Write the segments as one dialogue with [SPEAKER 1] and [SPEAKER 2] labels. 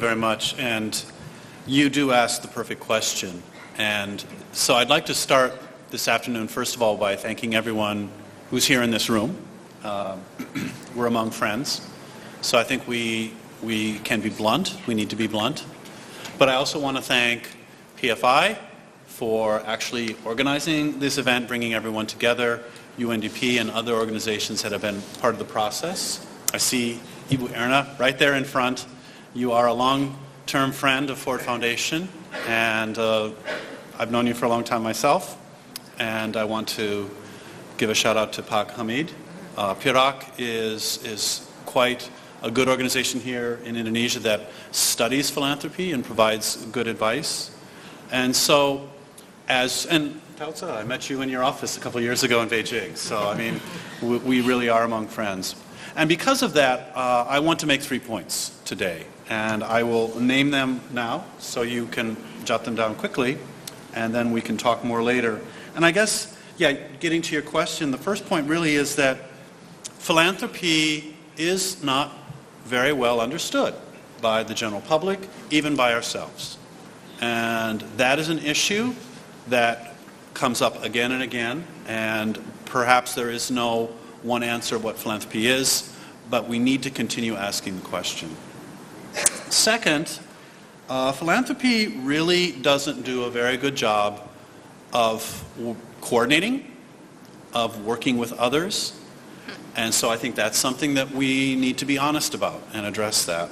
[SPEAKER 1] Very much, and you do ask the perfect question. And so I'd like to start this afternoon, first of all, by thanking everyone who's here in this room. We're among friends, so I think we can be blunt. We need to be blunt. But I also want to thank PFI for actually organizing this event, bringing everyone together, UNDP and other organizations that have been part of the process. I see Ibu Erna right there in front. You are a long-term friend of Ford Foundation, and I've known you for a long time myself, and I want to give a shout-out to Pak Hamid. PIRAK is quite a good organization here in Indonesia that studies philanthropy and provides good advice. And so, and Tautsa, I met you in your office a couple of years ago in Beijing, so I mean, we really are among friends. And because of that, I want to make 3 points today. And I will name them now so you can jot them down quickly, and then we can talk more later. And I guess, getting to your question, the first point really is that philanthropy is not very well understood by the general public, even by ourselves. And that is an issue that comes up again and again, and perhaps there is no one answer what philanthropy is, but we need to continue asking the question. Second, philanthropy really doesn't do a very good job of coordinating, of working with others, and so I think that's something that we need to be honest about and address that.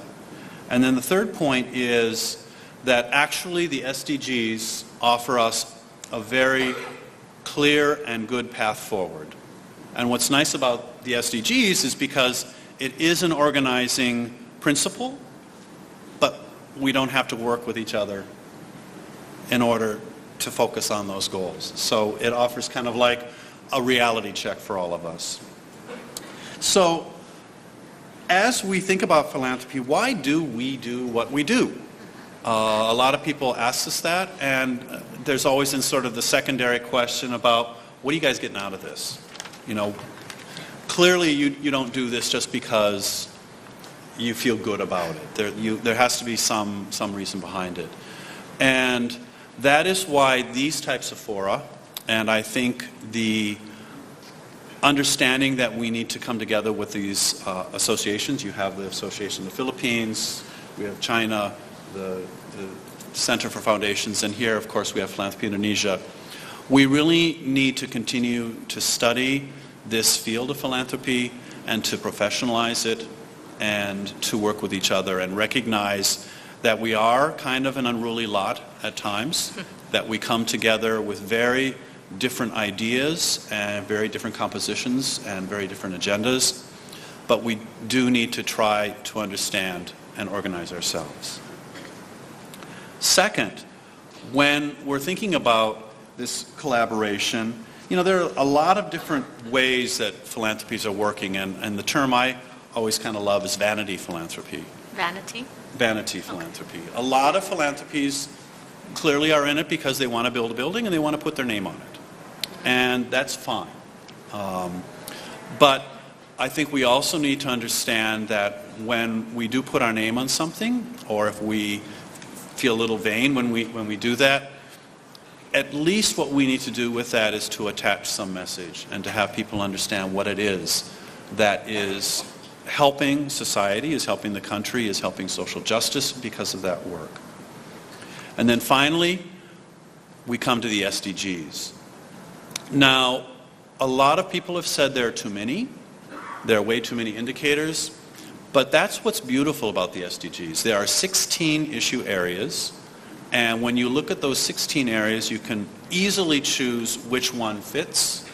[SPEAKER 1] And then the third point is that actually the SDGs offer us a very clear and good path forward. And what's nice about the SDGs is because it is an organizing principle, but we don't have to work with each other in order to focus on those goals. So it offers kind of like a reality check for all of us. So as we think about philanthropy, why do we do what we do? A lot of people ask us that, and there's always in sort of the secondary question about, what are you guys getting out of this? You know, clearly you don't do this just because you feel good about it. There has to be some reason behind it. And that is why these types of fora, and I think the understanding that we need to come together with these associations. You have the Association of the Philippines, we have China, the Center for Foundations, and here, of course, we have Philanthropy Indonesia. We really need to continue to study this field of philanthropy and to professionalize it and to work with each other and recognize that we are kind of an unruly lot at times, that we come together with very different ideas and very different compositions and very different agendas, but we do need to try to understand and organize ourselves. Second, when we're thinking about this collaboration, you know, there are a lot of different ways that philanthropies are working, and the term I always kind of love is vanity philanthropy.
[SPEAKER 2] Vanity?
[SPEAKER 1] Vanity philanthropy. A lot of philanthropies clearly are in it because they want to build a building and they want to put their name on it. And that's fine. But I think we also need to understand that when we do put our name on something, or if we feel a little vain when we do that, at least what we need to do with that is to attach some message and to have people understand what it is that is helping society, is helping the country, is helping social justice because of that work. And then finally, we come to the SDGs. Now, a lot of people have said there are too many. There are way too many indicators. But that's what's beautiful about the SDGs. There are 16 issue areas. And when you look at those 16 areas, you can easily choose which one fits.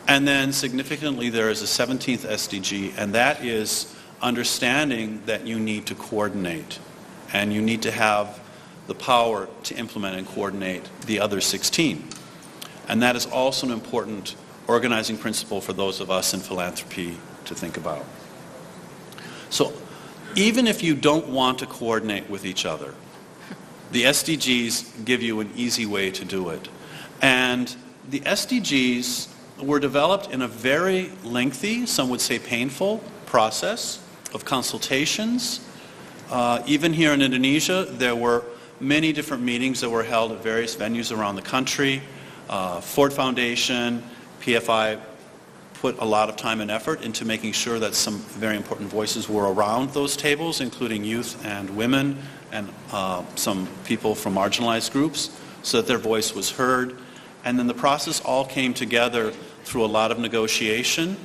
[SPEAKER 1] And then significantly, there is a 17th SDG, and that is understanding that you need to coordinate. And you need to have the power to implement and coordinate the other 16. And that is also an important organizing principle for those of us in philanthropy to think about. So even if you don't want to coordinate with each other, the SDGs give you an easy way to do it. And the SDGs were developed in a very lengthy, some would say painful, process of consultations, Even here in Indonesia, there were many different meetings that were held at various venues around the country. Ford Foundation, PFI put a lot of time and effort into making sure that some very important voices were around those tables, including youth and women and some people from marginalized groups, so that their voice was heard. And then the process all came together through a lot of negotiation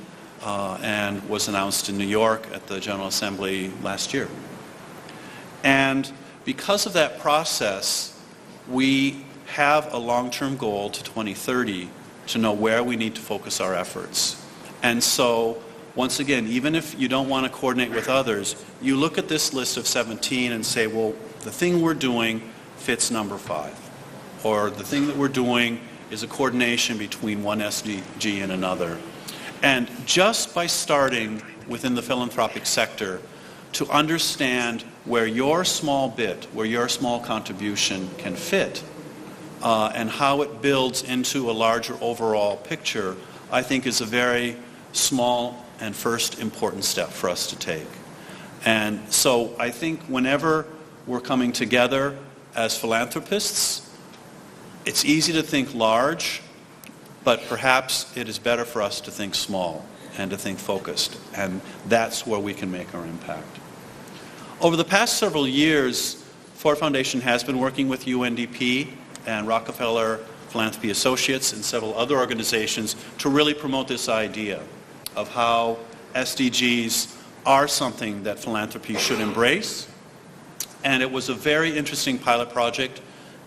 [SPEAKER 1] and was announced in New York at the General Assembly last year. And because of that process, we have a long-term goal to 2030 to know where we need to focus our efforts. And so, once again, even if you don't want to coordinate with others, you look at this list of 17 and say, well, the thing we're doing fits number 5. Or the thing that we're doing is a coordination between one SDG and another. And just by starting within the philanthropic sector to understand where your small bit, where your small contribution can fit, and how it builds into a larger overall picture, I think is a very small and first important step for us to take. And so I think whenever we're coming together as philanthropists, it's easy to think large, but perhaps it is better for us to think small and to think focused, and that's where we can make our impact. Over the past several years, Ford Foundation has been working with UNDP and Rockefeller Philanthropy Associates and several other organizations to really promote this idea of how SDGs are something that philanthropy should embrace. And it was a very interesting pilot project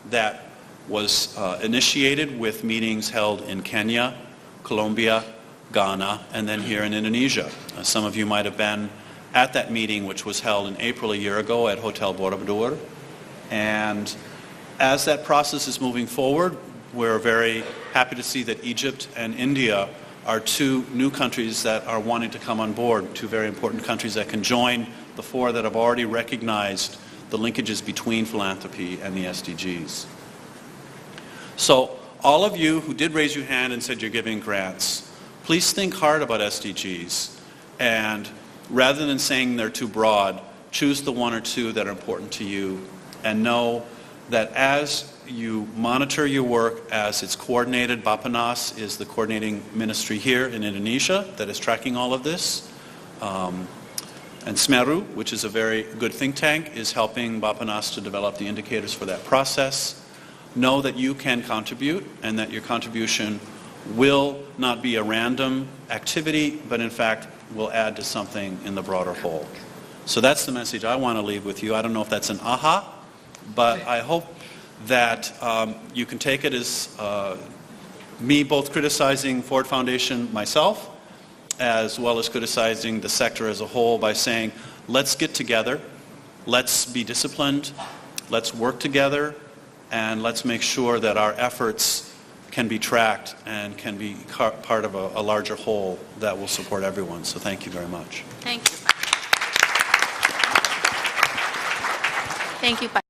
[SPEAKER 1] that was initiated with meetings held in Kenya, Colombia, Ghana, and then here in Indonesia. Some of you might have been at that meeting, which was held in April a year ago at Hotel Borobudur. And as that process is moving forward, we're very happy to see that Egypt and India are 2 new countries that are wanting to come on board, 2 very important countries that can join the 4 that have already recognized the linkages between philanthropy and the SDGs. So all of you who did raise your hand and said you're giving grants, please think hard about SDGs, and rather than saying they're too broad, choose the 1 or 2 that are important to you, and know that as you monitor your work as it's coordinated, Bappenas is the coordinating ministry here in Indonesia that is tracking all of this, and Smeru, which is a very good think tank, is helping Bappenas to develop the indicators for that process. Know that you can contribute, and that your contribution will not be a random activity, but in fact will add to something in the broader whole. So that's the message I want to leave with you. I don't know if that's an aha, but I hope that you can take it as me both criticizing Ford Foundation myself, as well as criticizing the sector as a whole by saying, let's get together, let's be disciplined, let's work together, and let's make sure that our efforts can be tracked and can be part of a larger whole that will support everyone. So thank you very much.
[SPEAKER 2] Thank you. Thank you.